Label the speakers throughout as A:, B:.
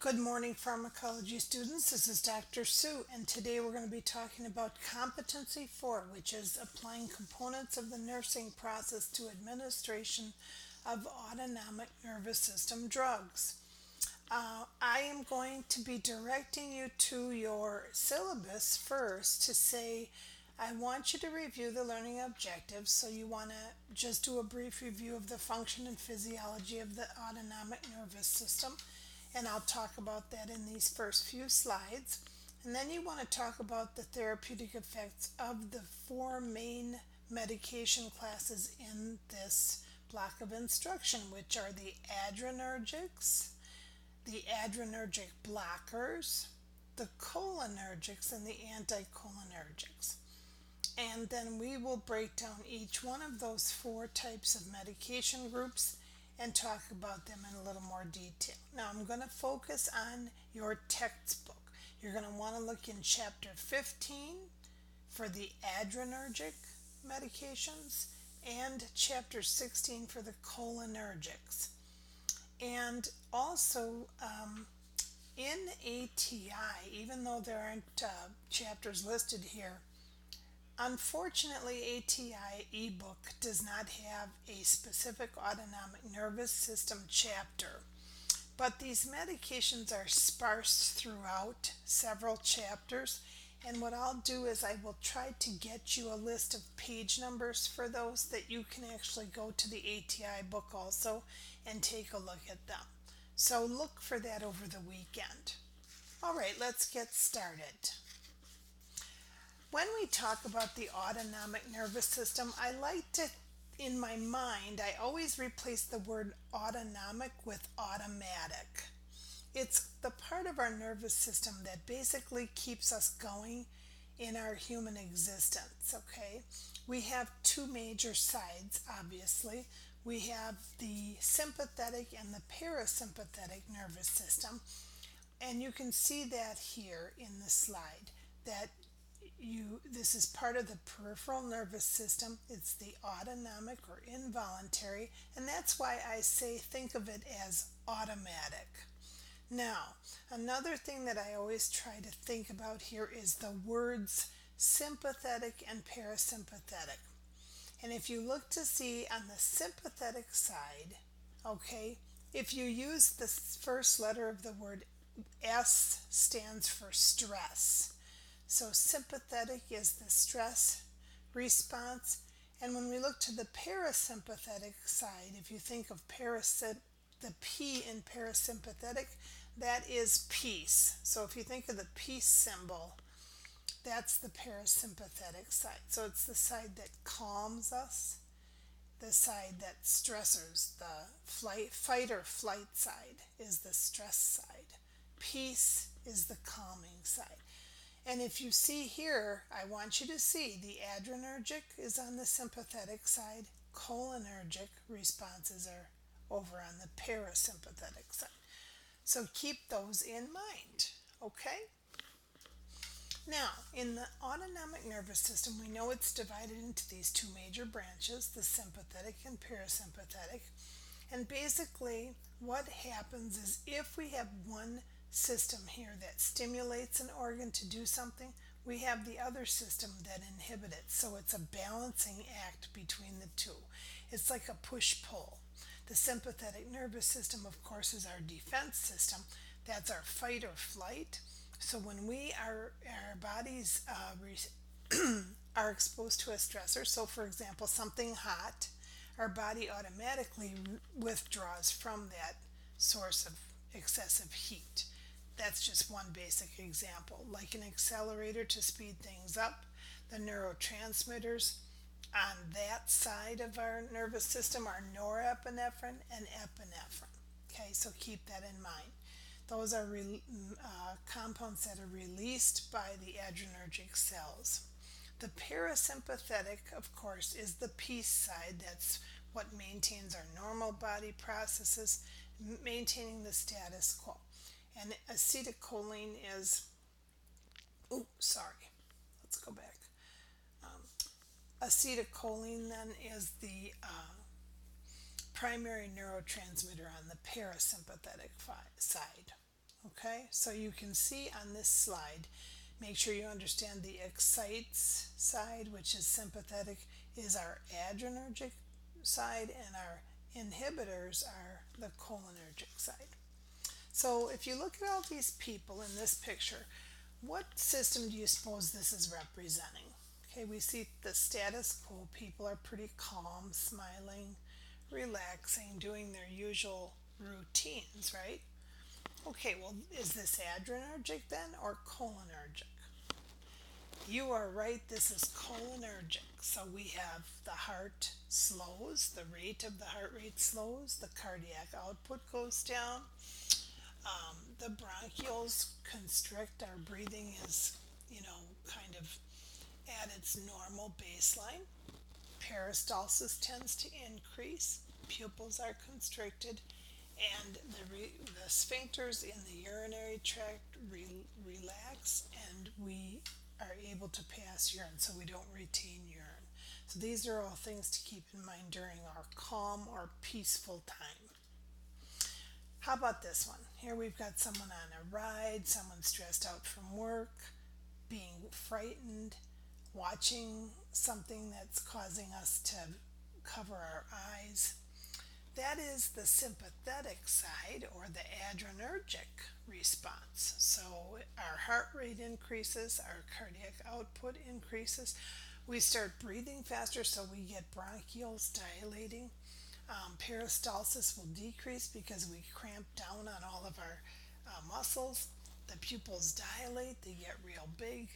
A: Good morning, pharmacology students. This is Dr. Sue, and today we're going to be talking about competency 4, which is applying components of the nursing process to administration of autonomic nervous system drugs. I am going to be directing you to your syllabus first to say, I want you to review the learning objectives. So you want to just do a brief review of the function and physiology of the autonomic nervous system. And I'll talk about that in these first few slides. And then you want to talk about the therapeutic effects of the four main medication classes in this block of instruction, which are the adrenergics, the adrenergic blockers, the cholinergics, and the anticholinergics. And then we will break down each one of those four types of medication groups and talk about them in a little more detail. Now I'm going to focus on your textbook. You're going to want to look in chapter 15 for the adrenergic medications and chapter 16 for the cholinergics. And also in ATI, even though there aren't chapters listed here, unfortunately, ATI ebook does not have a specific autonomic nervous system chapter, but these medications are sparse throughout several chapters. And what I'll do is I will try to get you a list of page numbers for those that you can actually go to the ATI book also and take a look at them. So look for that over the weekend. All right, let's get started. When we talk about the autonomic nervous system, I like to, in my mind, I always replace the word autonomic with automatic. It's the part of our nervous system that basically keeps us going in our human existence, okay? We have two major sides, obviously. We have the sympathetic and the parasympathetic nervous system. And you can see that here in the slide, that this is part of the peripheral nervous system. It's the autonomic or involuntary, and that's why I say think of it as automatic. Now, another thing that I always try to think about here is the words sympathetic and parasympathetic. And if you look to see on the sympathetic side, okay, if you use the first letter of the word, S stands for stress. So sympathetic is the stress response. And when we look to the parasympathetic side, if you think of the P in parasympathetic, that is peace. So if you think of the peace symbol, that's the parasympathetic side. So it's the side that calms us, the side that stressors. The fight or flight side is the stress side. Peace is the calming side. And if you see here, I want you to see the adrenergic is on the sympathetic side, cholinergic responses are over on the parasympathetic side. So keep those in mind, okay? Now, in the autonomic nervous system, we know it's divided into these two major branches, the sympathetic and parasympathetic. And basically, what happens is if we have one system here that stimulates an organ to do something, we have the other system that inhibits it. So it's a balancing act between the two. It's like a push-pull. The sympathetic nervous system, of course, is our defense system. That's our fight or flight. So when our bodies are exposed to a stressor, so for example, something hot, our body automatically withdraws from that source of excessive heat. That's just one basic example. Like an accelerator to speed things up, the neurotransmitters on that side of our nervous system are norepinephrine and epinephrine. Okay, so keep that in mind. Those are compounds that are released by the adrenergic cells. The parasympathetic, of course, is the peace side. That's what maintains our normal body processes, maintaining the status quo. And acetylcholine is, let's go back. Acetylcholine then is the primary neurotransmitter on the parasympathetic side. Okay, so you can see on this slide, make sure you understand the excites side, which is sympathetic, is our adrenergic side, and our inhibitors are the cholinergic side. So if you look at all these people in this picture, what system do you suppose this is representing? Okay, we see the status quo. People are pretty calm, smiling, relaxing, doing their usual routines, right? Okay, well, is this adrenergic then or cholinergic? You are right, this is cholinergic. So we have the heart slows, the rate of the heart rate slows, the cardiac output goes down, the bronchioles constrict, our breathing is, kind of at its normal baseline. Peristalsis tends to increase, pupils are constricted, and the sphincters in the urinary tract relax, and we are able to pass urine, so we don't retain urine. So these are all things to keep in mind during our calm or peaceful time. How about this one? Here we've got someone on a ride, someone stressed out from work, being frightened, watching something that's causing us to cover our eyes. That is the sympathetic side, or the adrenergic response. So our heart rate increases, our cardiac output increases, we start breathing faster, so we get bronchioles dilating. Peristalsis will decrease because we cramp down on all of our muscles. The pupils dilate, they get real big,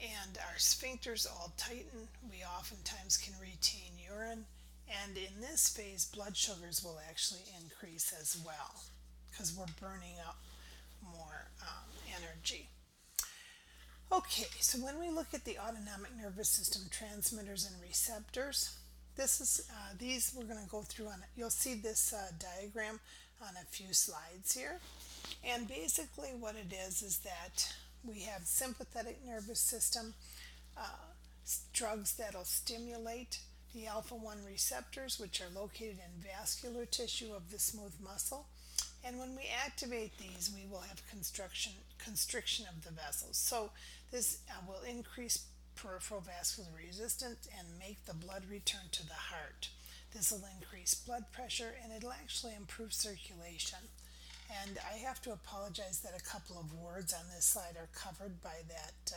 A: and our sphincters all tighten. We oftentimes can retain urine, and in this phase, blood sugars will actually increase as well because we're burning up more energy. Okay, so when we look at the autonomic nervous system transmitters and receptors, these we're going to go through on. You'll see this diagram on a few slides here, and basically what it is that we have sympathetic nervous system drugs that'll stimulate the alpha 1 receptors, which are located in vascular tissue of the smooth muscle. And when we activate these, we will have constriction of the vessels. So this will increase peripheral vascular resistance and make the blood return to the heart. This will increase blood pressure, and it'll actually improve circulation. And I have to apologize that a couple of words on this slide are covered by that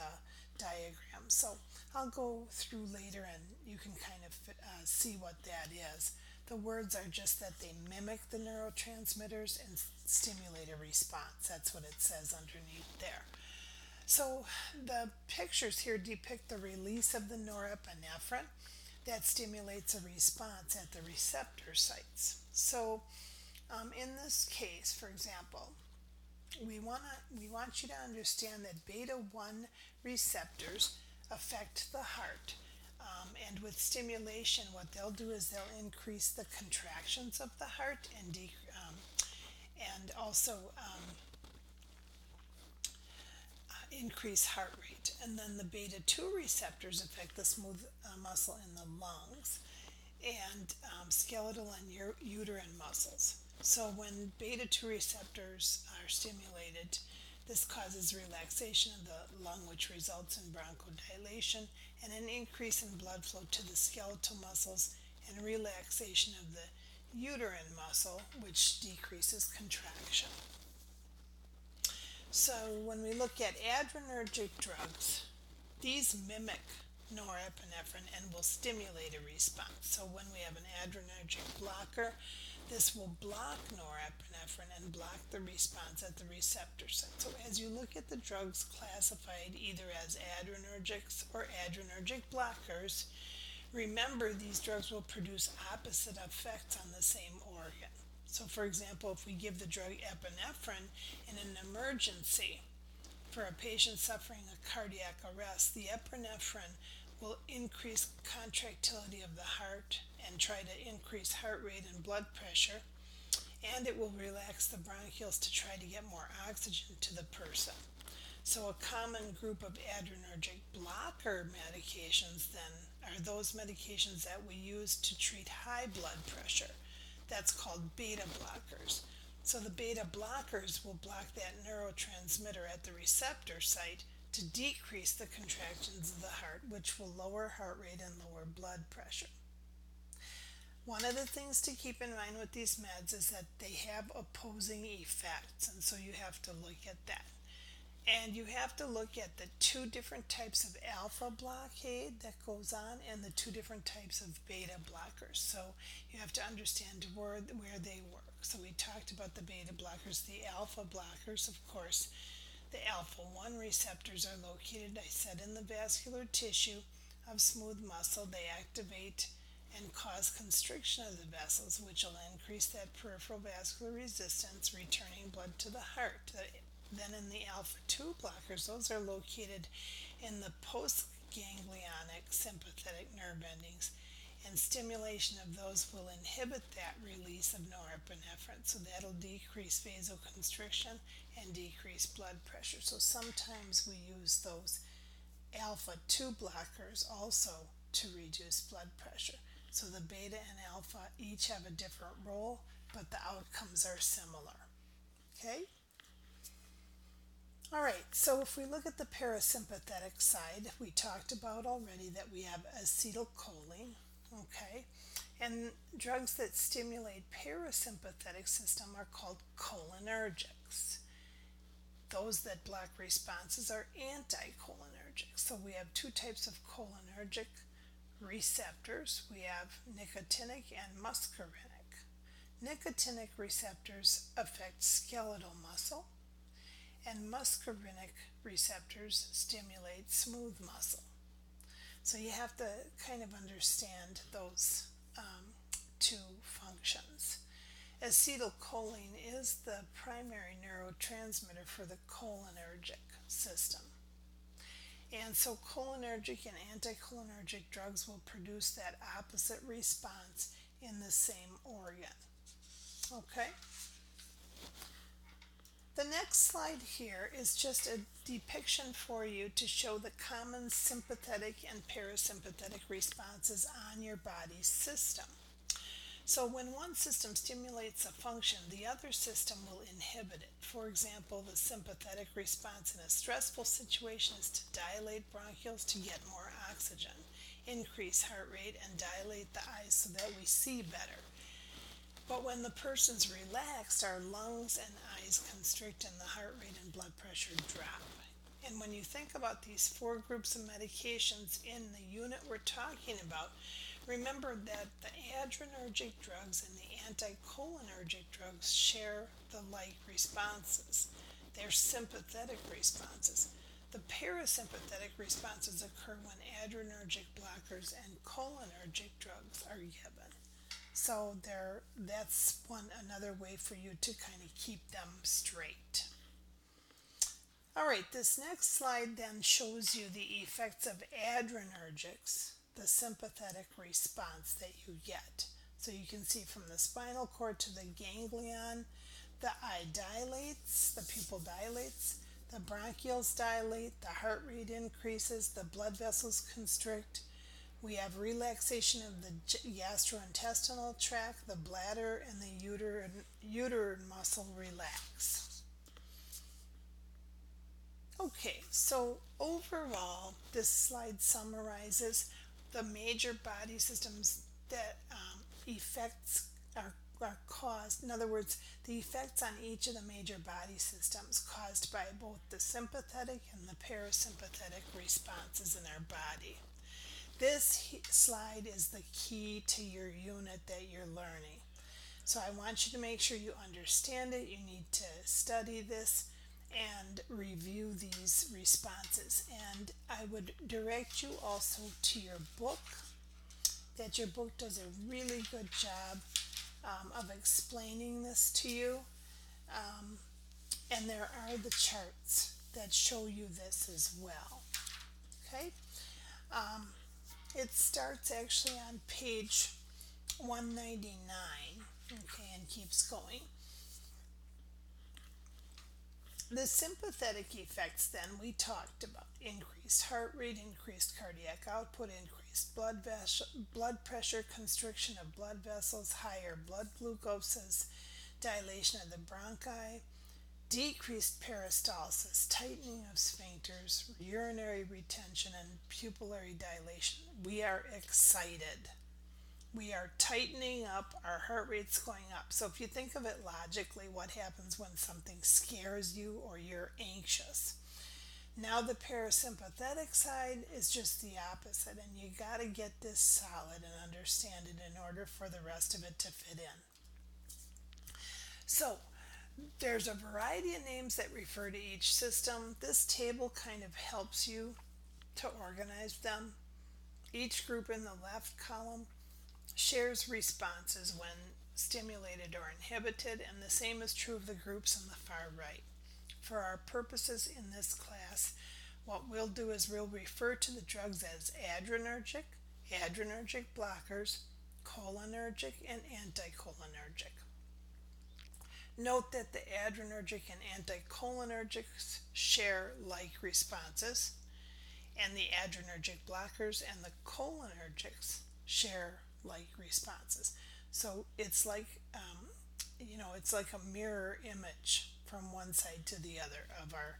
A: diagram. So I'll go through later and you can kind of see what that is. The words are just that they mimic the neurotransmitters and stimulate a response. That's what it says underneath there. So the pictures here depict the release of the norepinephrine that stimulates a response at the receptor sites. So in this case, for example, we want you to understand that beta 1 receptors affect the heart. And with stimulation, what they'll do is they'll increase the contractions of the heart and also increase heart rate. And then the beta 2 receptors affect the smooth muscle in the lungs and skeletal and uterine muscles. So when beta 2 receptors are stimulated, this causes relaxation of the lung, which results in bronchodilation and an increase in blood flow to the skeletal muscles and relaxation of the uterine muscle, which decreases contraction. So when we look at adrenergic drugs, these mimic norepinephrine and will stimulate a response. So when we have an adrenergic blocker, this will block norepinephrine and block the response at the receptor site. So as you look at the drugs classified either as adrenergics or adrenergic blockers, remember these drugs will produce opposite effects on the same organ. So for example, if we give the drug epinephrine in an emergency for a patient suffering a cardiac arrest, the epinephrine will increase contractility of the heart and try to increase heart rate and blood pressure, and it will relax the bronchioles to try to get more oxygen to the person. So a common group of adrenergic blocker medications then are those medications that we use to treat high blood pressure. That's called beta blockers. So So the beta blockers will block that neurotransmitter at the receptor site to decrease the contractions of the heart, which will lower heart rate and lower blood pressure. One of the things to keep in mind with these meds is that they have opposing effects, and so you have to look at that. And you have to look at the two different types of alpha blockade that goes on and the two different types of beta blockers. So you have to understand where they work. So we talked about the beta blockers, the alpha blockers, of course. The alpha 1 receptors are located, I said, in the vascular tissue of smooth muscle. They activate and cause constriction of the vessels, which will increase that peripheral vascular resistance, returning blood to the heart. Then in the alpha 2 blockers, those are located in the postganglionic sympathetic nerve endings, and stimulation of those will inhibit that release of norepinephrine, so that'll decrease vasoconstriction and decrease blood pressure. So sometimes we use those alpha 2 blockers also to reduce blood pressure. So the beta and alpha each have a different role, but the outcomes are similar. Okay? All right, so if we look at the parasympathetic side, we talked about already that we have acetylcholine, okay? And drugs that stimulate parasympathetic system are called cholinergics. Those that block responses are anticholinergics. So we have two types of cholinergic receptors. We have nicotinic and muscarinic. Nicotinic receptors affect skeletal muscle, and muscarinic receptors stimulate smooth muscle. So you have to kind of understand those two functions. Acetylcholine is the primary neurotransmitter for the cholinergic system. And so cholinergic and anticholinergic drugs will produce that opposite response in the same organ. Okay? The next slide here is just a depiction for you to show the common sympathetic and parasympathetic responses on your body's system. So when one system stimulates a function, the other system will inhibit it. For example, the sympathetic response in a stressful situation is to dilate bronchioles to get more oxygen, increase heart rate, and dilate the eyes so that we see better. But when the person's relaxed, our lungs and eyes constrict and the heart rate and blood pressure drop. And when you think about these four groups of medications in the unit we're talking about, remember that the adrenergic drugs and the anticholinergic drugs share the like responses. They're sympathetic responses. The parasympathetic responses occur when adrenergic blockers and cholinergic drugs are given. So that's another way for you to kind of keep them straight. All right, this next slide then shows you the effects of adrenergics, the sympathetic response that you get. So you can see from the spinal cord to the ganglion, the eye dilates, the pupil dilates, the bronchioles dilate, the heart rate increases, the blood vessels constrict. We have relaxation of the gastrointestinal tract, the bladder, and the uterine muscle relax. Okay, so overall, this slide summarizes the major body systems that effects are caused. In other words, the effects on each of the major body systems caused by both the sympathetic and the parasympathetic responses in our body. This slide is the key to your unit that you're learning. So I want you to make sure you understand it. You need to study this and review these responses. And I would direct you also to your book, that your book does a really good job of explaining this to you. And there are the charts that show you this as well. Okay? It starts actually on page 199, okay, and keeps going. The sympathetic effects then we talked about: increased heart rate, increased cardiac output, increased blood pressure, constriction of blood vessels, higher blood glucoses, dilation of the bronchi, decreased peristalsis, tightening of sphincters, urinary retention, and pupillary dilation. We are excited. We are tightening up, our heart rate's going up. So if you think of it logically, what happens when something scares you or you're anxious? Now the parasympathetic side is just the opposite, and you got to get this solid and understand it in order for the rest of it to fit in. So there's a variety of names that refer to each system. This table kind of helps you to organize them. Each group in the left column shares responses when stimulated or inhibited, and the same is true of the groups on the far right. For our purposes in this class, what we'll do is we'll refer to the drugs as adrenergic, adrenergic blockers, cholinergic, and anticholinergic. Note that the adrenergic and anticholinergics share like responses, and the adrenergic blockers and the cholinergics share like responses. So it's like it's like a mirror image from one side to the other of our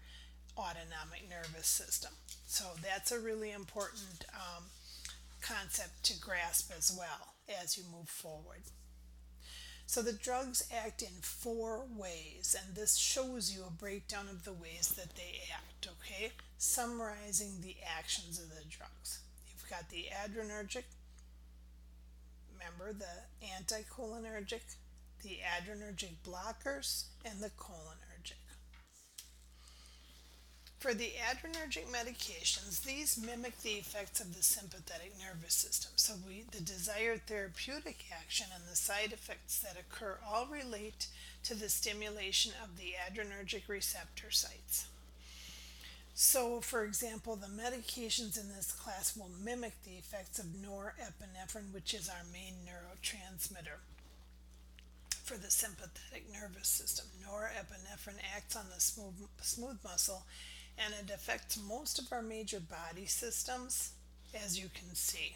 A: autonomic nervous system. So that's a really important concept to grasp as well as you move forward. So the drugs act in 4 ways, and this shows you a breakdown of the ways that they act, okay? Summarizing the actions of the drugs. You've got the adrenergic, remember the anticholinergic, the adrenergic blockers, and the cholinergic. For the adrenergic medications, these mimic the effects of the sympathetic nervous system. So the desired therapeutic action and the side effects that occur all relate to the stimulation of the adrenergic receptor sites. So, for example, the medications in this class will mimic the effects of norepinephrine, which is our main neurotransmitter for the sympathetic nervous system. Norepinephrine acts on the smooth muscle, and it affects most of our major body systems, as you can see.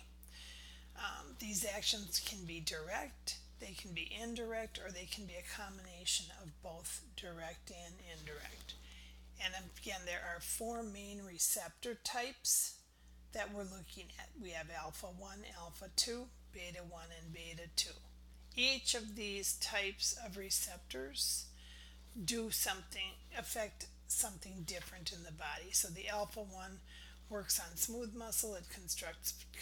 A: These actions can be direct, they can be indirect, or they can be a combination of both direct and indirect. And again, there are 4 main receptor types that we're looking at. We have alpha 1, alpha 2, beta 1, and beta 2. Each of these types of receptors affect something different in the body. So the alpha 1 works on smooth muscle, it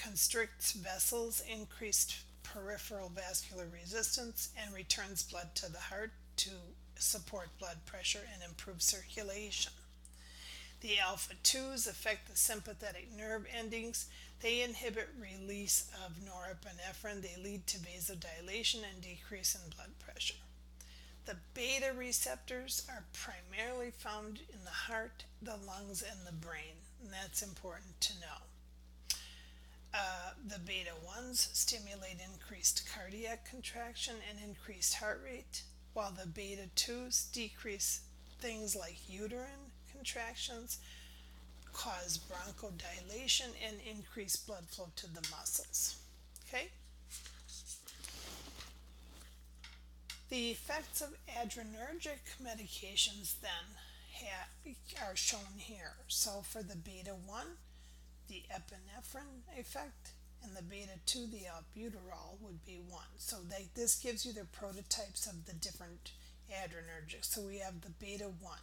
A: constricts vessels, increased peripheral vascular resistance, and returns blood to the heart to support blood pressure and improve circulation. The alpha 2s affect the sympathetic nerve endings. They inhibit release of norepinephrine. They lead to vasodilation and decrease in blood pressure. The beta receptors are primarily found in the heart, the lungs, and the brain, and that's important to know. The beta 1s stimulate increased cardiac contraction and increased heart rate, while the beta 2s decrease things like uterine contractions, cause bronchodilation, and increase blood flow to the muscles. Okay? The effects of adrenergic medications then are shown here. So for the beta 1, the epinephrine effect, and the beta 2, the albuterol, would be 1. So this gives you the prototypes of the different adrenergics. So we have the beta 1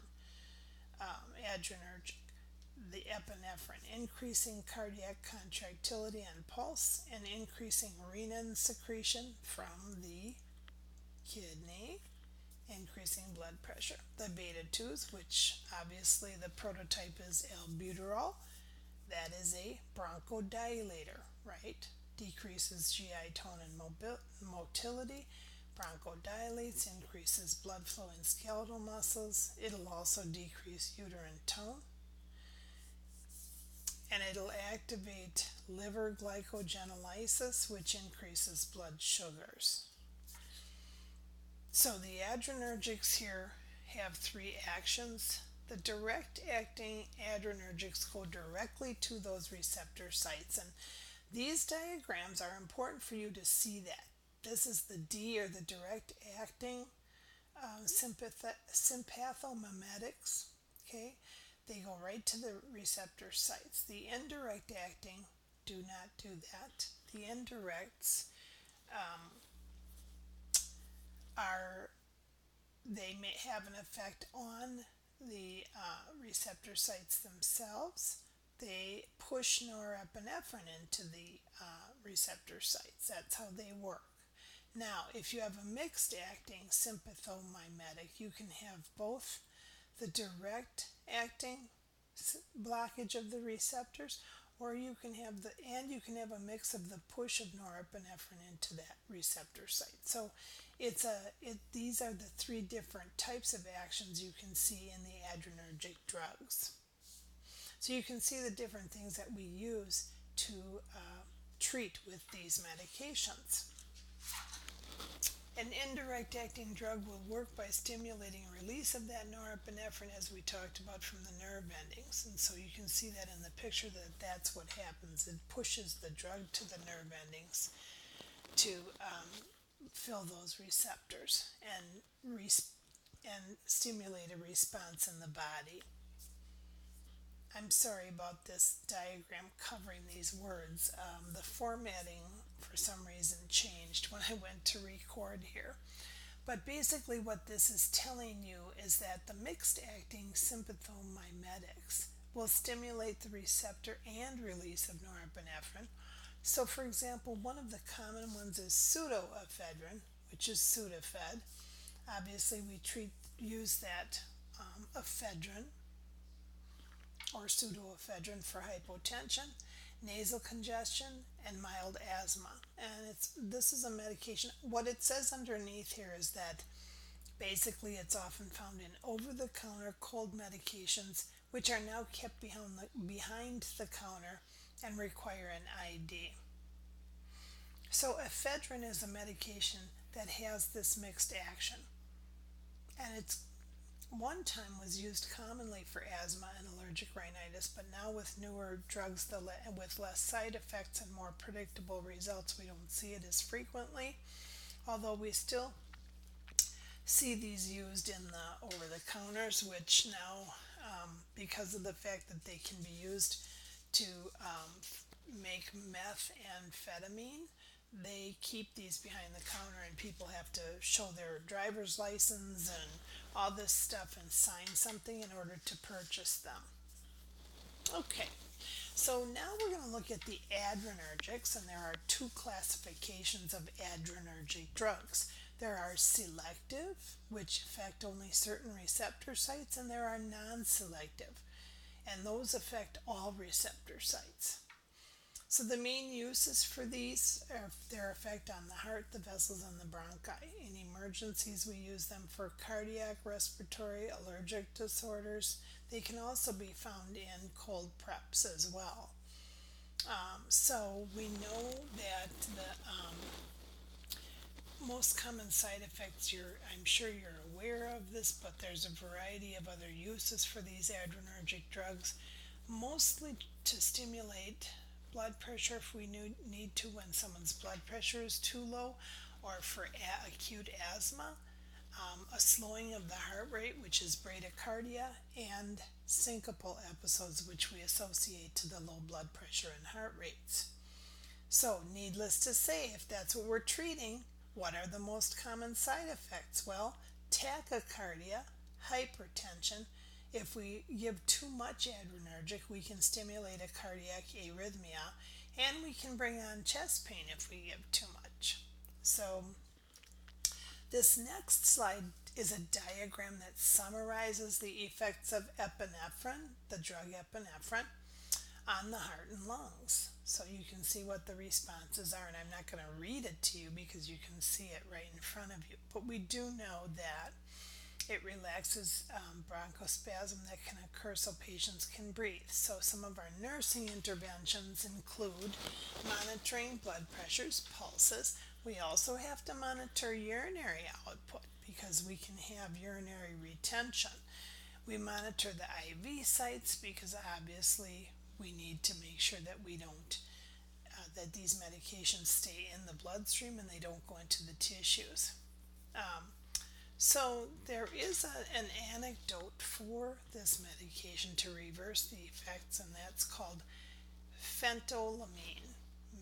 A: adrenergic, the epinephrine, increasing cardiac contractility and pulse, and increasing renin secretion from the kidney, increasing blood pressure. The beta 2s, which obviously the prototype is albuterol, that is a bronchodilator, right? Decreases GI tone and motility, bronchodilates, increases blood flow in skeletal muscles. It'll also decrease uterine tone, and it'll activate liver glycogenolysis, which increases blood sugars. So the adrenergics here have 3 actions. The direct acting adrenergics go directly to those receptor sites, and these diagrams are important for you to see that. This is the D, or the direct acting sympathomimetics. Okay, they go right to the receptor sites. The indirect acting do not do that. The indirects are they may have an effect on the receptor sites themselves. They push norepinephrine into the receptor sites. That's how they work. Now, if you have a mixed acting sympathomimetic, you can have both the direct acting blockage of the receptors, or you can have a mix of the push of norepinephrine into that receptor site. So these are the three different types of actions you can see in the adrenergic drugs. So you can see the different things that we use to treat with these medications. An indirect acting drug will work by stimulating release of that norepinephrine, as we talked about, from the nerve endings. And so you can see that in the picture that's what happens. It pushes the drug to the nerve endings to fill those receptors and stimulate a response in the body. I'm sorry about this diagram covering these words. The formatting for some reason changed when I went to record here. But basically what this is telling you is that the mixed acting sympathomimetics will stimulate the receptor and release of norepinephrine. So for example, one of the common ones is pseudoephedrine, which is Sudafed. Obviously we use that ephedrine or pseudoephedrine for hypotension, nasal congestion, and mild asthma. And this is a medication. What it says underneath here is that basically it's often found in over-the-counter cold medications, which are now kept behind the counter and require an ID. So ephedrine is a medication that has this mixed action, and it's one time was used commonly for asthma and allergic rhinitis, but now with newer drugs with less side effects and more predictable results, we don't see it as frequently, although we still see these used in the over-the-counters, which now, because of the fact that they can be used to make methamphetamine, they keep these behind the counter and people have to show their driver's license and all this stuff and sign something in order to purchase them. Okay, so now we're going to look at the adrenergics, and there are two classifications of adrenergic drugs. There are selective, which affect only certain receptor sites, and there are non-selective, and those affect all receptor sites. So the main uses for these are their effect on the heart, the vessels, and the bronchi. In emergencies, we use them for cardiac, respiratory, allergic disorders. They can also be found in cold preps as well. So we know that the most common side effects, I'm sure you're aware of this, but there's a variety of other uses for these adrenergic drugs, mostly to stimulate blood pressure if we need to when someone's blood pressure is too low, or for acute asthma, a slowing of the heart rate, which is bradycardia, and syncopal episodes, which we associate to the low blood pressure and heart rates. So needless to say, if that's what we're treating, what are the most common side effects? Well, tachycardia, hypertension. If we give too much adrenergic, we can stimulate a cardiac arrhythmia, and we can bring on chest pain if we give too much. So this next slide is a diagram that summarizes the effects of epinephrine, the drug epinephrine, on the heart and lungs. So you can see what the responses are, and I'm not going to read it to you because you can see it right in front of you. But we do know that it relaxes bronchospasm that can occur so patients can breathe. So some of our nursing interventions include monitoring blood pressures, pulses. We also have to monitor urinary output because we can have urinary retention. We monitor the IV sites because obviously we need to make sure that we don't, that these medications stay in the bloodstream and they don't go into the tissues. So there is an anecdote for this medication to reverse the effects, and that's called phentolamine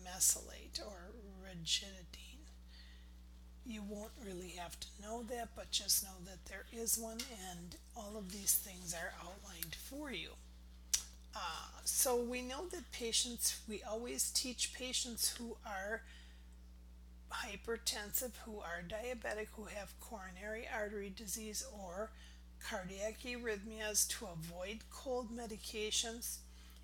A: mesylate or rigidine. You won't really have to know that, but just know that there is one, and all of these things are outlined for you. So we know that we always teach patients who are hypertensive, who are diabetic, who have coronary artery disease or cardiac arrhythmias to avoid cold medications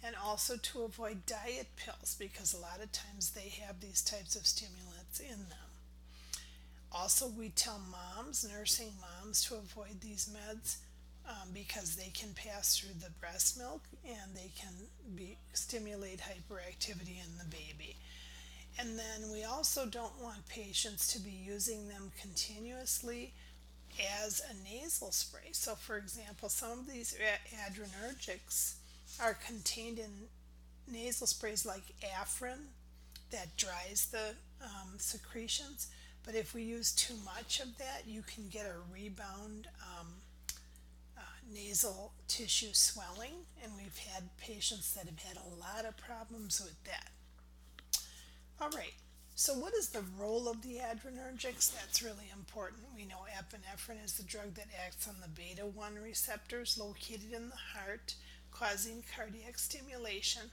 A: and also to avoid diet pills because a lot of times they have these types of stimulants in them. Also, we tell moms, nursing moms, to avoid these meds because they can pass through the breast milk and they can stimulate hyperactivity in the baby. And then we also don't want patients to be using them continuously as a nasal spray. So, for example, some of these adrenergics are contained in nasal sprays like Afrin that dries the secretions. But if we use too much of that, you can get a rebound nasal tissue swelling, and we've had patients that have had a lot of problems with that. All right, so what is the role of the adrenergics? That's really important. We know epinephrine is the drug that acts on the beta 1 receptors located in the heart, causing cardiac stimulation,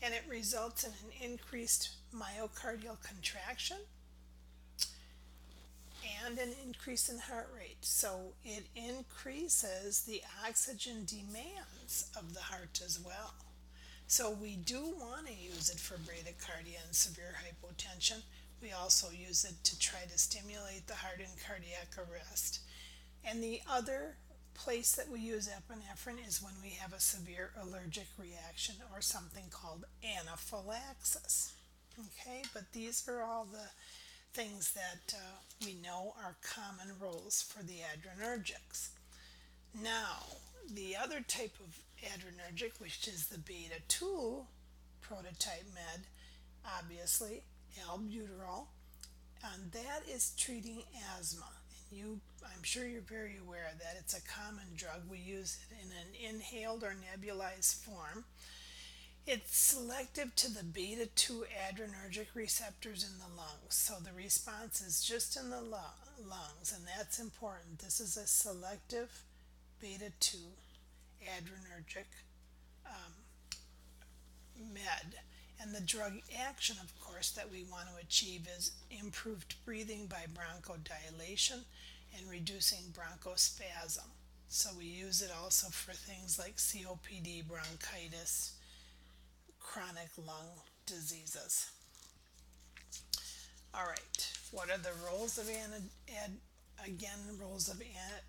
A: and it results in an increased myocardial contraction and an increase in heart rate. So it increases the oxygen demands of the heart as well. So we do want to use it for bradycardia and severe hypotension. We also use it to try to stimulate the heart in cardiac arrest. And the other place that we use epinephrine is when we have a severe allergic reaction or something called anaphylaxis. Okay, but these are all the things that we know are common roles for the adrenergics. Now, the other type of adrenergic, which is the beta 2 prototype med, obviously albuterol, and that is treating asthma. And I'm sure you're very aware of that. It's a common drug. We use it in an inhaled or nebulized form. It's selective to the beta 2 adrenergic receptors in the lungs. So the response is just in the lungs, and that's important. This is a selective beta 2 adrenergic med. And the drug action, of course, that we want to achieve is improved breathing by bronchodilation and reducing bronchospasm. So we use it also for things like COPD, bronchitis, chronic lung diseases. All right, what are the roles of roles of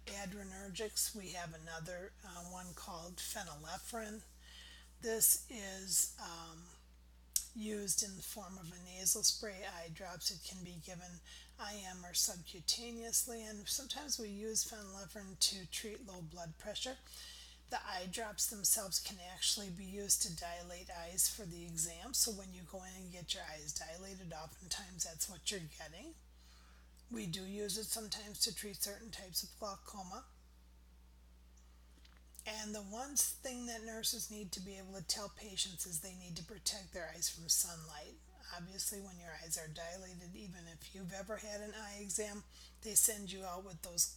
A: adrenergics? We have another one called phenylephrine. This is used in the form of a nasal spray, eye drops. It can be given IM or subcutaneously, and sometimes we use phenylephrine to treat low blood pressure. The eye drops themselves can actually be used to dilate eyes for the exam. So when you go in and get your eyes dilated, oftentimes that's what you're getting. We do use it sometimes to treat certain types of glaucoma. And the one thing that nurses need to be able to tell patients is they need to protect their eyes from sunlight. Obviously, when your eyes are dilated, even if you've ever had an eye exam, they send you out with those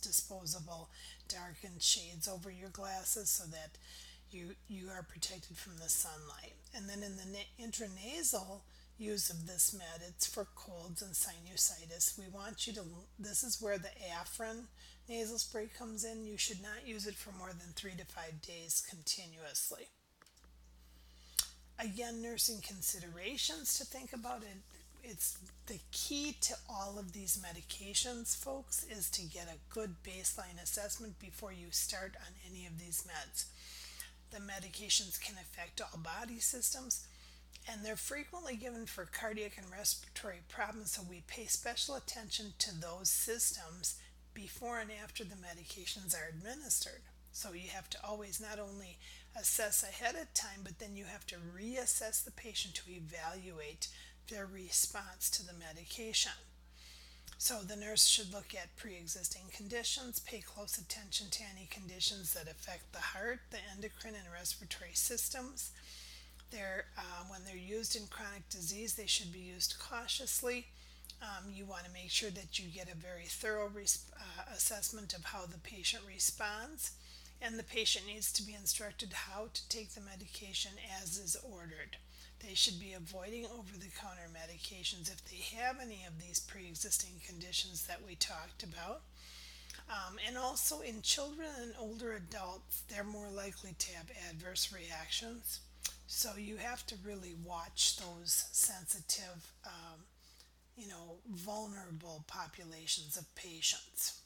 A: disposable darkened shades over your glasses so that you are protected from the sunlight. And then in the intranasal use of this med, it's for colds and sinusitis. This is where the Afrin nasal spray comes in. You should not use it for more than 3 to 5 days continuously. Again, nursing considerations to think about it. It's the key to all of these medications, folks, is to get a good baseline assessment before you start on any of these meds. The medications can affect all body systems, and they're frequently given for cardiac and respiratory problems, so we pay special attention to those systems before and after the medications are administered. So you have to always not only assess ahead of time, but then you have to reassess the patient to evaluate their response to the medication. So the nurse should look at pre-existing conditions, pay close attention to any conditions that affect the heart, the endocrine and respiratory systems. When they're used in chronic disease, they should be used cautiously. You want to make sure that you get a very thorough assessment of how the patient responds, and the patient needs to be instructed how to take the medication as is ordered. They should be avoiding over-the-counter medications if they have any of these pre-existing conditions that we talked about. And also in children and older adults, they're more likely to have adverse reactions. So you have to really watch those sensitive, vulnerable populations of patients.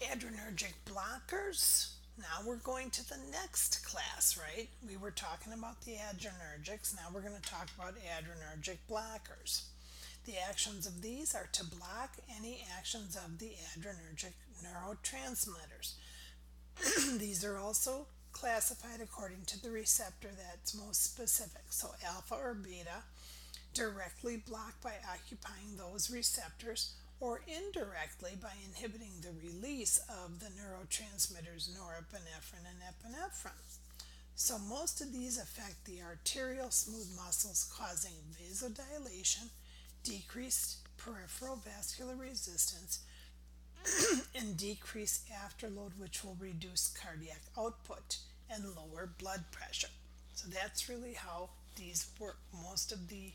A: Adrenergic blockers. Now we're going to the next class, right? We were talking about the adrenergics. Now we're going to talk about adrenergic blockers. The actions of these are to block any actions of the adrenergic neurotransmitters. These are also classified according to the receptor that's most specific. So alpha or beta, directly block by occupying those receptors, or indirectly by inhibiting the release of the neurotransmitters norepinephrine and epinephrine. So most of these affect the arterial smooth muscles, causing vasodilation, decreased peripheral vascular resistance, and decreased afterload, which will reduce cardiac output and lower blood pressure. So that's really how these work. Most of the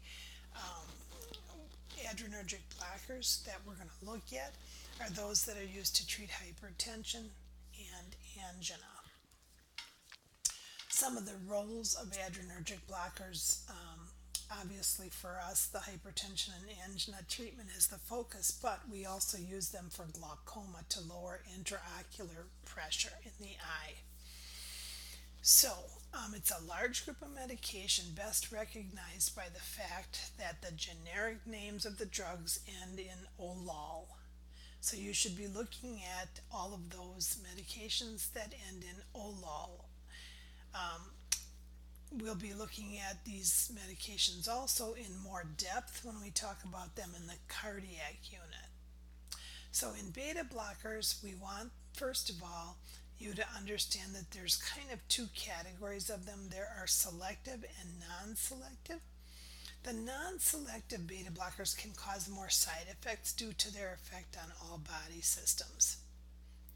A: adrenergic blockers that we're going to look at are those that are used to treat hypertension and angina. Some of the roles of adrenergic blockers, obviously for us, the hypertension and angina treatment is the focus, but we also use them for glaucoma to lower intraocular pressure in the eye. So, it's a large group of medication best recognized by the fact that the generic names of the drugs end in olol. So you should be looking at all of those medications that end in olol. We'll be looking at these medications also in more depth when we talk about them in the cardiac unit. So in beta blockers, we want, first of all, you to understand that there's kind of two categories of them. There are selective and non-selective. The non-selective beta blockers can cause more side effects due to their effect on all body systems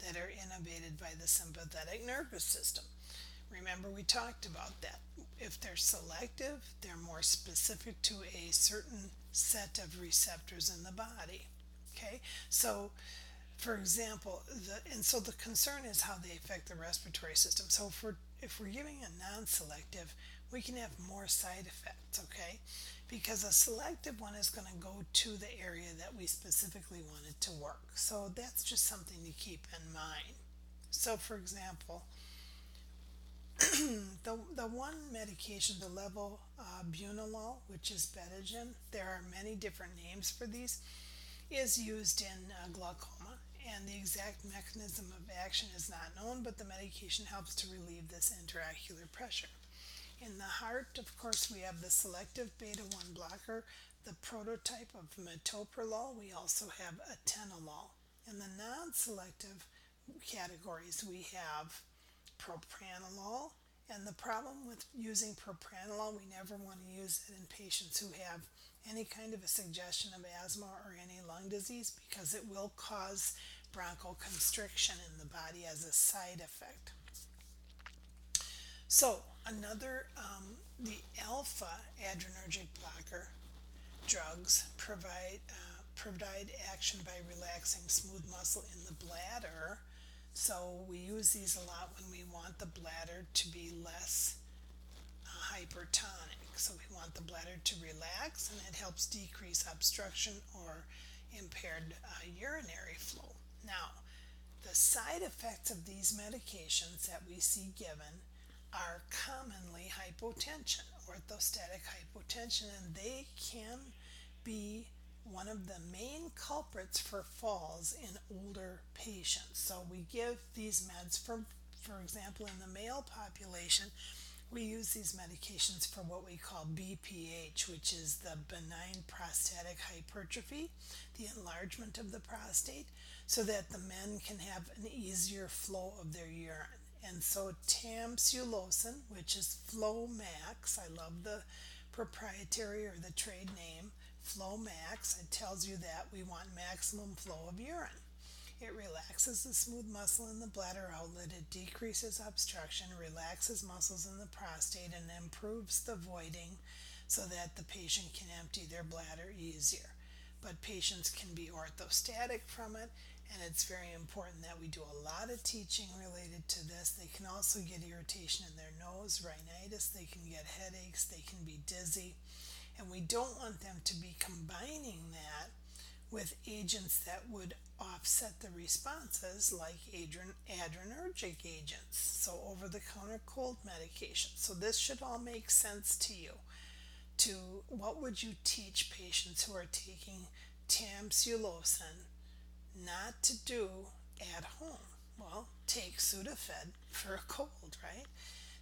A: that are innervated by the sympathetic nervous system. Remember, we talked about that. If they're selective, they're more specific to a certain set of receptors in the body. Okay, so for example, the concern is how they affect the respiratory system. So if we're giving a non-selective, we can have more side effects, okay? Because a selective one is going to go to the area that we specifically want it to work. So that's just something to keep in mind. So for example, the one medication, the levobunolol, which is Betagen, there are many different names for these, is used in glaucoma, and the exact mechanism of action is not known, but the medication helps to relieve this intraocular pressure. In the heart, of course, we have the selective beta-1 blocker, the prototype of metoprolol. We also have atenolol. In the non-selective categories, we have propranolol, and the problem with using propranolol, we never want to use it in patients who have any kind of a suggestion of asthma or any lung disease, because it will cause bronchoconstriction in the body as a side effect. So another, the alpha adrenergic blocker drugs provide action by relaxing smooth muscle in the bladder. So we use these a lot when we want the bladder to be less hypertonic. So we want the bladder to relax, and it helps decrease obstruction or impaired urinary flow. Now, the side effects of these medications that we see given are commonly hypotension, orthostatic hypotension, and they can be one of the main culprits for falls in older patients. So we give these meds for example, in the male population, We use these medications for what we call BPH, which is the benign prostatic hypertrophy, the enlargement of the prostate, so that the men can have an easier flow of their urine. And so tamsulosin, which is Flomax, I love the proprietary or the trade name, Flomax, it tells you that we want maximum flow of urine. It relaxes the smooth muscle in the bladder outlet, it decreases obstruction, relaxes muscles in the prostate, and improves the voiding so that the patient can empty their bladder easier. But patients can be orthostatic from it, and it's very important that we do a lot of teaching related to this. They can also get irritation in their nose, rhinitis, they can get headaches, they can be dizzy, and we don't want them to be combining that with agents that would offset the responses like adrenergic agents, so over-the-counter cold medications. So this should all make sense to you. What would you teach patients who are taking tamsulosin not to do at home? Well, take Sudafed for a cold, right?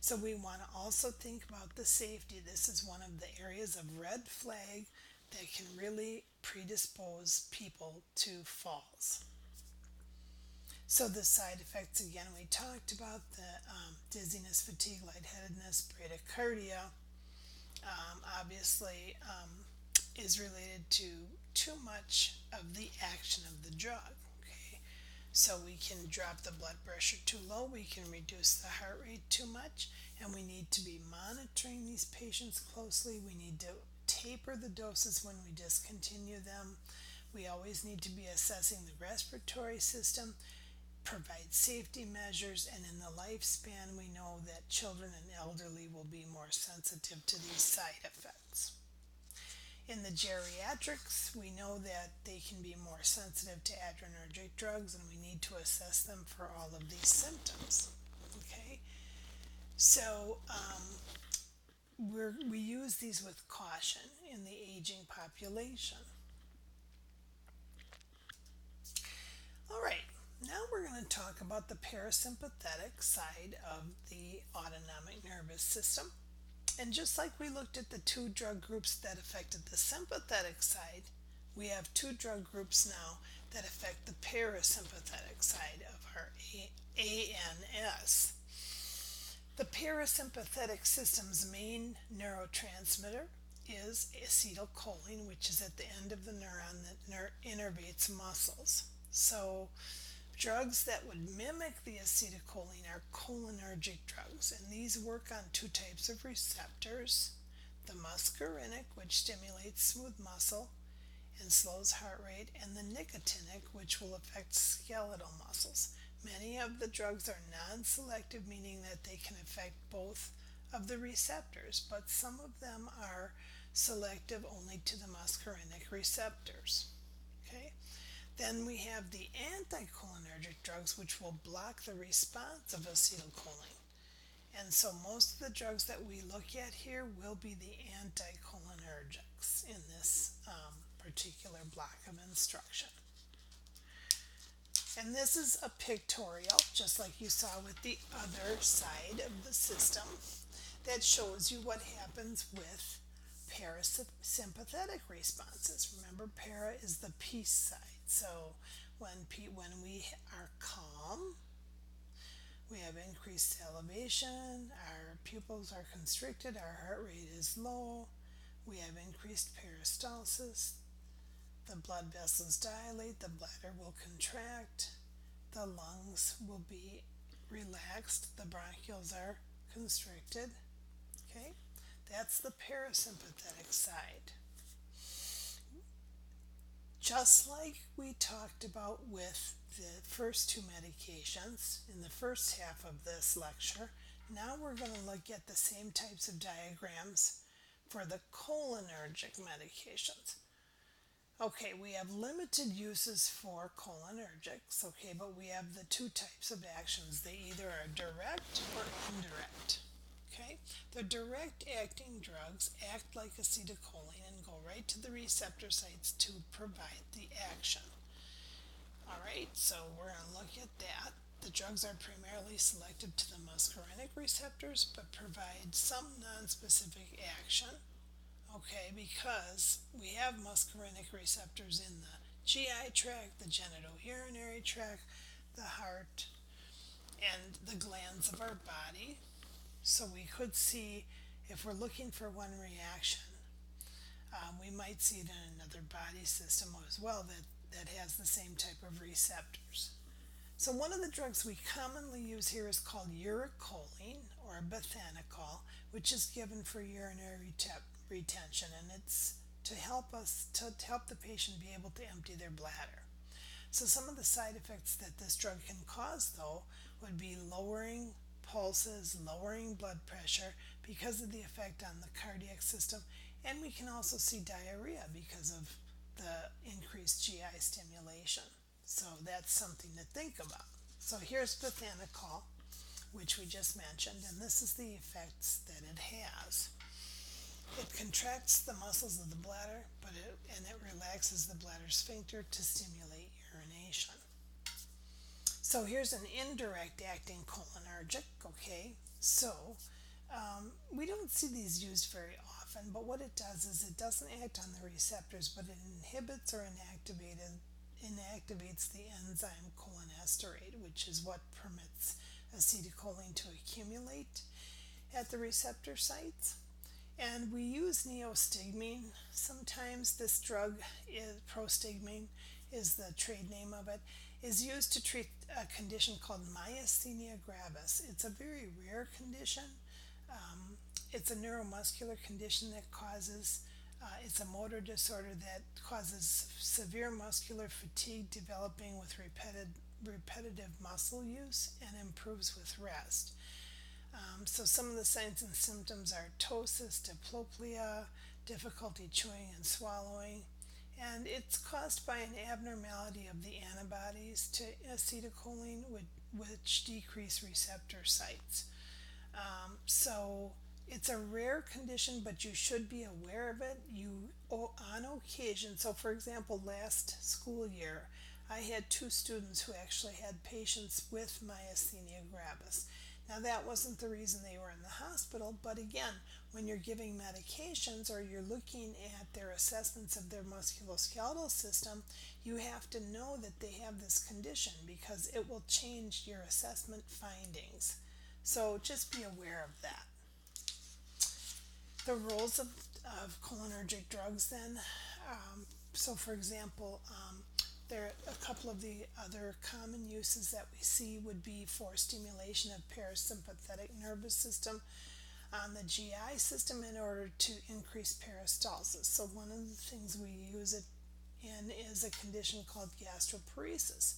A: So we want to also think about the safety. This is one of the areas of red flag that can really predispose people to falls. So the side effects, again, we talked about the dizziness, fatigue, lightheadedness, bradycardia, obviously is related to too much of the action of the drug. Okay, so we can drop the blood pressure too low, we can reduce the heart rate too much, and we need to be monitoring these patients closely. We need to taper the doses when we discontinue them. We always need to be assessing the respiratory system, provide safety measures, and in the lifespan we know that children and elderly will be more sensitive to these side effects. In the geriatrics, we know that they can be more sensitive to adrenergic drugs, and we need to assess them for all of these symptoms. Okay, so we use these with caution in the aging population. All right, now we're going to talk about the parasympathetic side of the autonomic nervous system. And just like we looked at the two drug groups that affected the sympathetic side, we have two drug groups now that affect the parasympathetic side of our ANS. The parasympathetic system's main neurotransmitter is acetylcholine, which is at the end of the neuron that innervates muscles. So drugs that would mimic the acetylcholine are cholinergic drugs, and these work on two types of receptors: the muscarinic, which stimulates smooth muscle and slows heart rate, and the nicotinic, which will affect skeletal muscles. Many of the drugs are non-selective, meaning that they can affect both of the receptors, but some of them are selective only to the muscarinic receptors. Okay? Then we have the anticholinergic drugs, which will block the response of acetylcholine. And so most of the drugs that we look at here will be the anticholinergics in this particular block of instruction. And this is a pictorial, just like you saw with the other side of the system, that shows you what happens with parasympathetic responses. Remember, para is the peace side. So when we are calm, we have increased salivation, our pupils are constricted, our heart rate is low, we have increased peristalsis, the blood vessels dilate, the bladder will contract, the lungs will be relaxed, the bronchioles are constricted. Okay, that's the parasympathetic side. Just like we talked about with the first two medications in the first half of this lecture, now we're going to look at the same types of diagrams for the cholinergic medications. Okay, we have limited uses for cholinergics, okay, but we have the two types of actions. They either are direct or indirect. Okay, the direct acting drugs act like acetylcholine and go right to the receptor sites to provide the action. All right, so we're going to look at that. The drugs are primarily selective to the muscarinic receptors but provide some nonspecific action. Okay, because we have muscarinic receptors in the GI tract, the genitourinary tract, the heart, and the glands of our body. So we could see, if we're looking for one reaction, we might see it in another body system as well that has the same type of receptors. So one of the drugs we commonly use here is called uricoline or bethanechol, which is given for urinary retention, and it's to help the patient be able to empty their bladder. So some of the side effects that this drug can cause, though, would be lowering pulses, lowering blood pressure because of the effect on the cardiac system, and we can also see diarrhea because of the increased GI stimulation. So that's something to think about. So here's bethanechol, which we just mentioned, and this is the effects that it has. It contracts the muscles of the bladder, and it relaxes the bladder sphincter to stimulate urination. So here's an indirect acting cholinergic, okay? So we don't see these used very often, but what it does is it doesn't act on the receptors, but it inhibits or inactivates the enzyme cholinesterase, which is what permits acetylcholine to accumulate at the receptor sites. And we use neostigmine. Sometimes this drug, prostigmine is the trade name of it, is used to treat a condition called myasthenia gravis. It's a very rare condition. It's a neuromuscular condition that causes, it's a motor disorder that causes severe muscular fatigue developing with repetitive muscle use and improves with rest. So some of the signs and symptoms are ptosis, diplopia, difficulty chewing and swallowing, and it's caused by an abnormality of the antibodies to acetylcholine, which decrease receptor sites. So it's a rare condition, but you should be aware of it. On occasion, so for example, last school year, I had 2 students who actually had patients with myasthenia gravis. Now that wasn't the reason they were in the hospital, but again, when you're giving medications or you're looking at their assessments of their musculoskeletal system, you have to know that they have this condition because it will change your assessment findings. So just be aware of that. The roles of cholinergic drugs then, so for example, there are a couple of the other common uses that we see would be for stimulation of parasympathetic nervous system on the GI system in order to increase peristalsis. So one of the things we use it in is a condition called gastroparesis.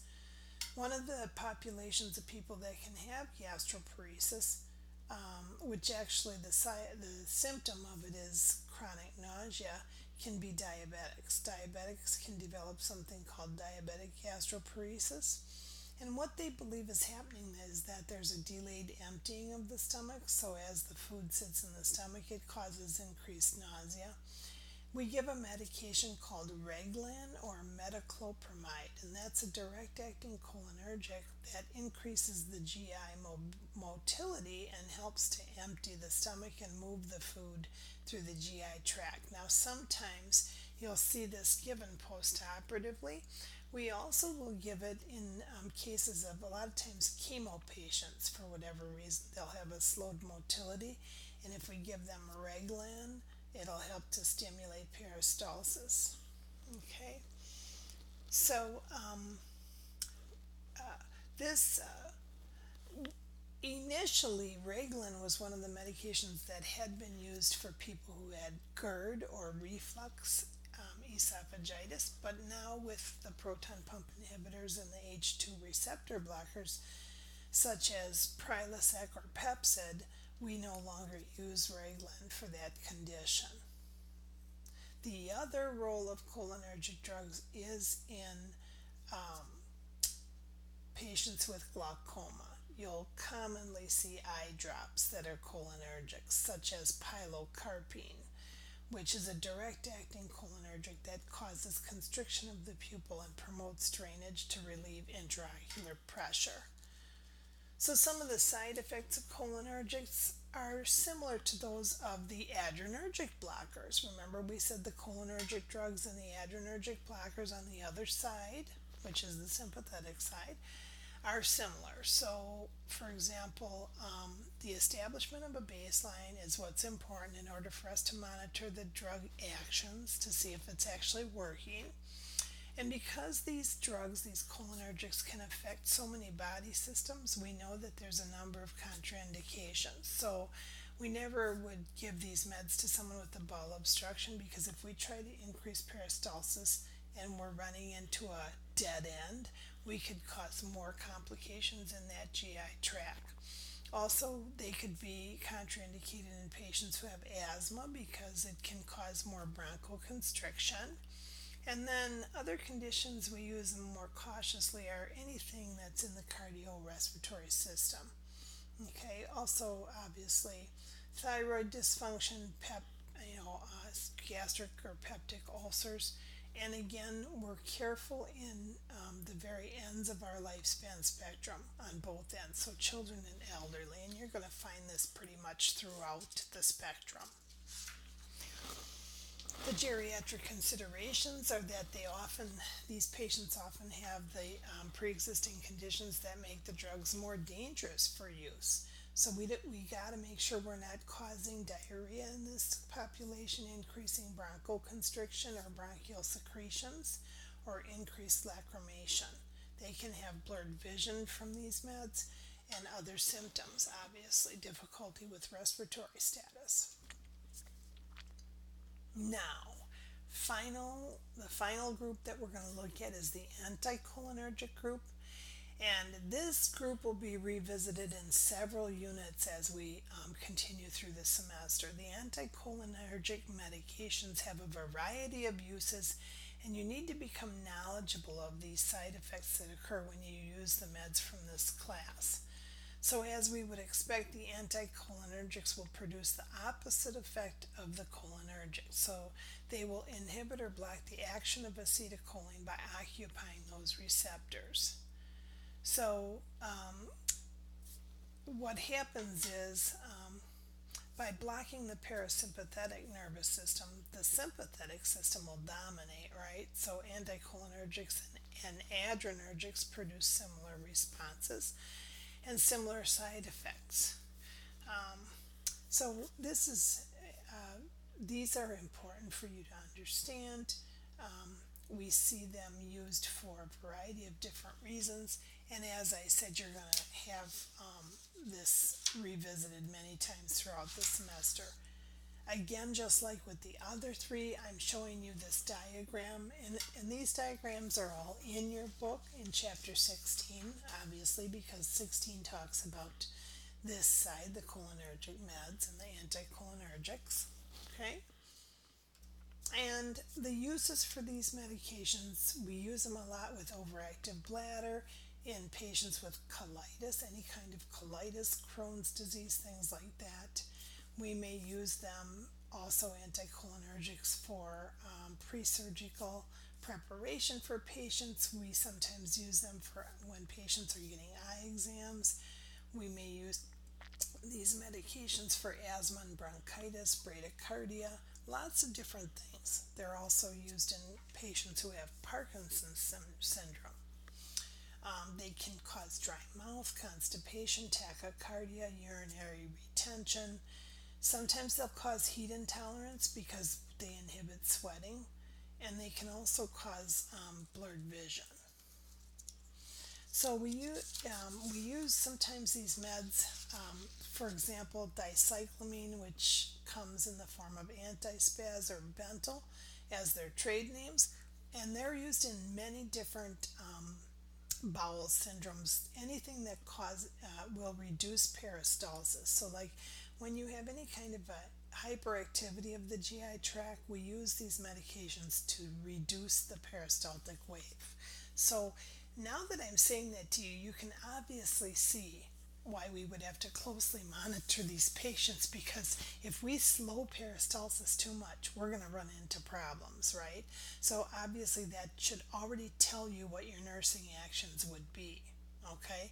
A: One of the populations of people that can have gastroparesis, which actually the symptom of it is chronic nausea, can be diabetics. Diabetics can develop something called diabetic gastroparesis. And what they believe is happening is that there's a delayed emptying of the stomach, so as the food sits in the stomach, it causes increased nausea. We give a medication called Reglan or metoclopramide, and that's a direct-acting cholinergic that increases the GI motility and helps to empty the stomach and move the food through the GI tract. Now, sometimes you'll see this given post-operatively. We also will give it in cases of, a lot of times, chemo patients. For whatever reason, they'll have a slowed motility, and if we give them Reglan, it'll help to stimulate peristalsis. Okay, so initially, Reglan was one of the medications that had been used for people who had GERD or reflux esophagitis, but now with the proton pump inhibitors and the H2 receptor blockers, such as Prilosec or Pepcid, we no longer use Reglan for that condition. The other role of cholinergic drugs is in patients with glaucoma. You'll commonly see eye drops that are cholinergic, such as pilocarpine, which is a direct-acting cholinergic that causes constriction of the pupil and promotes drainage to relieve intraocular pressure. So some of the side effects of cholinergics are similar to those of the adrenergic blockers. Remember we said the cholinergic drugs and the adrenergic blockers on the other side, which is the sympathetic side, are similar. So, for example, the establishment of a baseline is what's important in order for us to monitor the drug actions to see if it's actually working. And because these drugs, these cholinergics, can affect so many body systems, we know that there's a number of contraindications. So we never would give these meds to someone with a bowel obstruction, because if we try to increase peristalsis and we're running into a dead end, we could cause more complications in that GI tract. Also, they could be contraindicated in patients who have asthma because it can cause more bronchoconstriction. And then other conditions we use them more cautiously are anything that's in the cardiorespiratory system. Okay, also obviously thyroid dysfunction, gastric or peptic ulcers. And again, we're careful in the very ends of our lifespan spectrum on both ends, so children and elderly, and you're going to find this pretty much throughout the spectrum. The geriatric considerations are that these patients often have the pre-existing conditions that make the drugs more dangerous for use. So we got to make sure we're not causing diarrhea in this population, increasing bronchoconstriction or bronchial secretions, or increased lacrimation. They can have blurred vision from these meds and other symptoms, obviously difficulty with respiratory status. Now, the final group that we're going to look at is the anticholinergic group. And this group will be revisited in several units as we continue through the semester. The anticholinergic medications have a variety of uses, and you need to become knowledgeable of these side effects that occur when you use the meds from this class. So as we would expect, the anticholinergics will produce the opposite effect of the cholinergic. So they will inhibit or block the action of acetylcholine by occupying those receptors. So what happens is by blocking the parasympathetic nervous system, the sympathetic system will dominate, right? So anticholinergics and adrenergics produce similar responses and similar side effects. So these are important for you to understand. We see them used for a variety of different reasons, and as I said, you're going to have this revisited many times throughout the semester. Again, just like with the other three, I'm showing you this diagram, and these diagrams are all in your book in chapter 16, obviously, because 16 talks about this side, the cholinergic meds and the anticholinergics. Okay? And the uses for these medications, we use them a lot with overactive bladder, in patients with colitis, any kind of colitis, Crohn's disease, things like that. We may use them also anticholinergics for pre-surgical preparation for patients. We sometimes use them for when patients are getting eye exams. We may use these medications for asthma and bronchitis, bradycardia, lots of different things. They're also used in patients who have Parkinson's syndrome. They can cause dry mouth, constipation, tachycardia, urinary retention. Sometimes they'll cause heat intolerance because they inhibit sweating, and they can also cause blurred vision. So we use sometimes these meds, for example, dicyclamine, which comes in the form of antispaz or Bentyl as their trade names, and they're used in many different bowel syndromes, anything that will reduce peristalsis. So like when you have any kind of a hyperactivity of the GI tract, we use these medications to reduce the peristaltic wave. So now that I'm saying that to you, you can obviously see why we would have to closely monitor these patients, because if we slow peristalsis too much, we're going to run into problems, right? So obviously that should already tell you what your nursing actions would be, okay?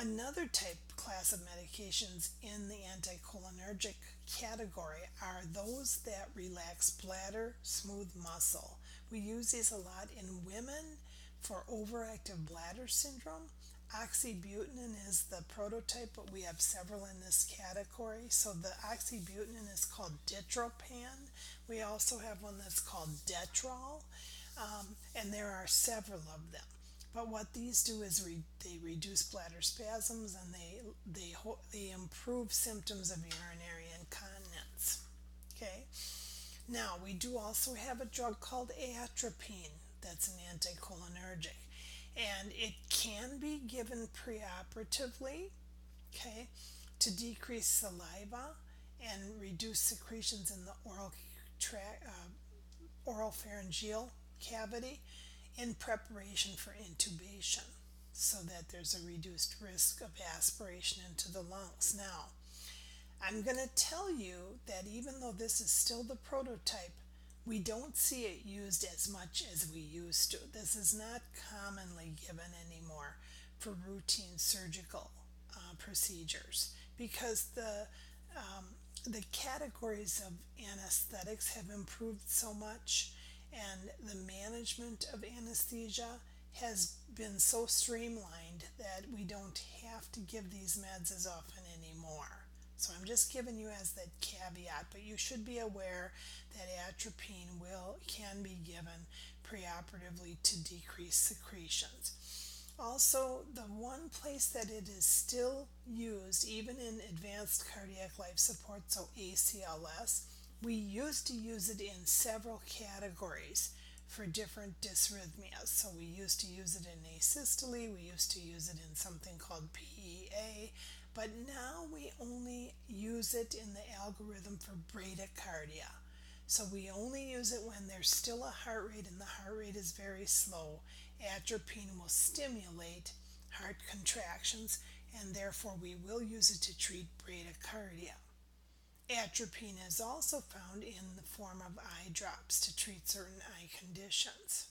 A: Another class of medications in the anticholinergic category are those that relax bladder smooth muscle. We use these a lot in women for overactive bladder syndrome. Oxybutynin is the prototype, but we have several in this category. So the oxybutynin is called Ditropan. We also have one that's called Detrol, and there are several of them. But what these do is they reduce bladder spasms, and they improve symptoms of urinary incontinence. Okay. Now we do also have a drug called atropine that's an anticholinergic, and it can be given preoperatively, okay, to decrease saliva and reduce secretions in the oral pharyngeal cavity in preparation for intubation, so that there's a reduced risk of aspiration into the lungs. Now, I'm going to tell you that even though this is still the prototype, we don't see it used as much as we used to. This is not commonly given anymore for routine surgical procedures, because the categories of anesthetics have improved so much, and the management of anesthesia has been so streamlined that we don't have to give these meds as often anymore. So I'm just giving you as that caveat, but you should be aware that atropine can be given preoperatively to decrease secretions. Also, the one place that it is still used, even in advanced cardiac life support, so ACLS, we used to use it in several categories for different dysrhythmias. So we used to use it in asystole, we used to use it in something called PEA, but now we only use it in the algorithm for bradycardia. So we only use it when there's still a heart rate and the heart rate is very slow. Atropine will stimulate heart contractions, and therefore we will use it to treat bradycardia. Atropine is also found in the form of eye drops to treat certain eye conditions.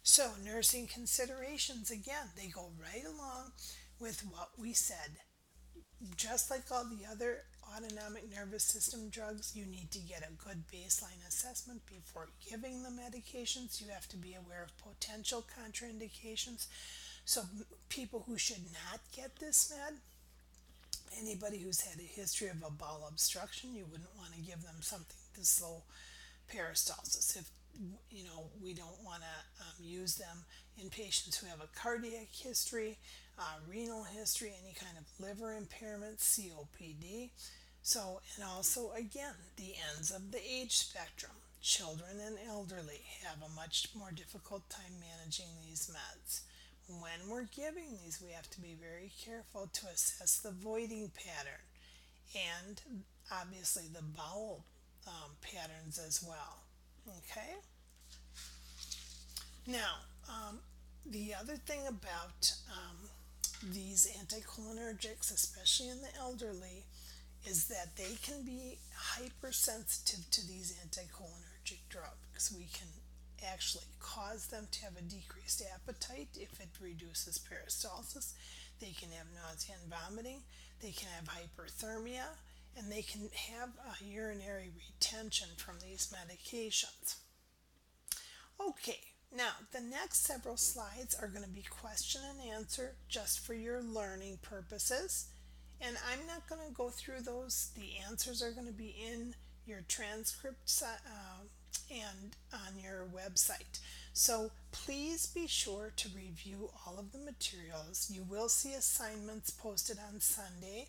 A: So nursing considerations, again, they go right along with what we said. Just like all the other autonomic nervous system drugs, you need to get a good baseline assessment before giving the medications. You have to be aware of potential contraindications. So people who should not get this med, anybody who's had a history of a bowel obstruction, you wouldn't want to give them something to slow peristalsis. If we don't want to use them in patients who have a cardiac history, renal history, any kind of liver impairment, COPD. So, and also again, the ends of the age spectrum. Children and elderly have a much more difficult time managing these meds. When we're giving these, we have to be very careful to assess the voiding pattern and obviously the bowel patterns as well. Okay? Now, the other thing about these anticholinergics, especially in the elderly, is that they can be hypersensitive to these anticholinergic drugs. We can actually cause them to have a decreased appetite if it reduces peristalsis. They can have nausea and vomiting. They can have hyperthermia, and they can have a urinary retention from these medications. Okay, now the next several slides are going to be question and answer just for your learning purposes. And I'm not going to go through those. The answers are going to be in your transcripts and on your website. So please be sure to review all of the materials. You will see assignments posted on Sunday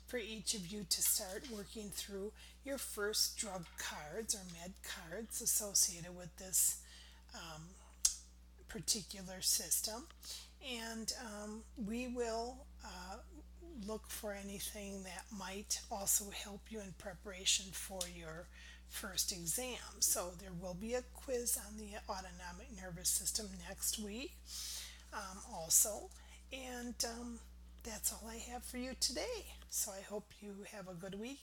A: for each of you to start working through your first drug cards or med cards associated with this particular system. And we will look for anything that might also help you in preparation for your first exam. So there will be a quiz on the autonomic nervous system next week also. And that's all I have for you today. So I hope you have a good week